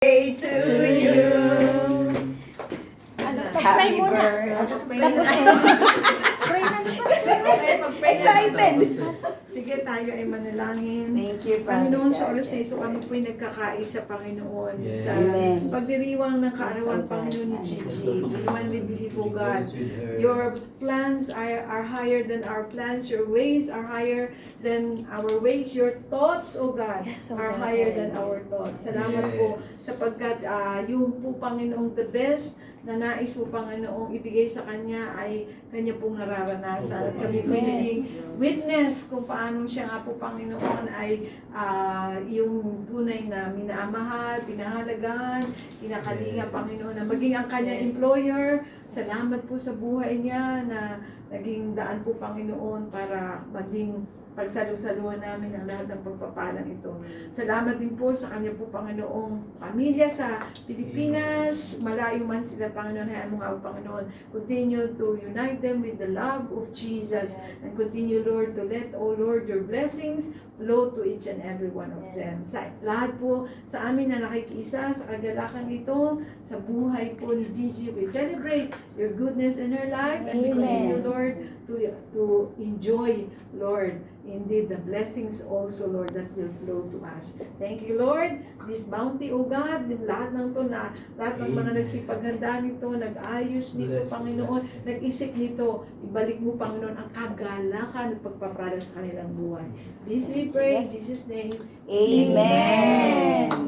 Birthday to you. Pag-pray muna. Tapos pray na naman. Excited! Sige, tayo ay manalangin. Thank you, Father Panginoon, sa God. oras na ito, kami po'y nagkakaisa, Panginoon, Yes. sa Amen. pagdiriwang ng kaarawan, Panginoon, ni Gigi. Iman we believe, O God. Your plans are higher than our plans. Your ways are higher than our ways. Your thoughts, O God, Yes, O are God. higher than our thoughts. Salamat po sapagkat yung po, Panginoong, the best na nais po, Panginoong, ibigay sa Kanya ay Kanya pong nararanasan. At kami po naging witness kung paano siya nga po, Panginoon, ay yung tunay na minamahal, pinahalagahan, kinakalinga, Panginoon, na maging ang Kanya employer. Salamat po sa buhay niya na naging daan po, Panginoon, para maging pagsalusaluhan namin ang lahat ng pagpapalang ito. Salamat din po sa kanya po, Panginoong pamilya sa Pilipinas. Malayo man sila, Panginoon, hayaan mo nga, Panginoon. Continue to unite them with the love of Jesus and continue, Lord, to let, oh Lord, your blessings flow to each and every one of them. Sa lahat po sa amin na nakikiisa sa kagalakang ito, sa buhay po ni Gigi, we celebrate your goodness in her life and we continue, Lord, to enjoy, Lord, indeed the blessings also, Lord, that will flow to us. Thank you, Lord. This bounty, O God, lahat ng to na, lahat ng mga nagsipaghanda nito, nag-ayos nito, Panginoon, nag-isip nito, ibalik mo, Panginoon, ang kagalakan at pagpapala sa kanilang buhay. This we pray in Jesus' name. Amen.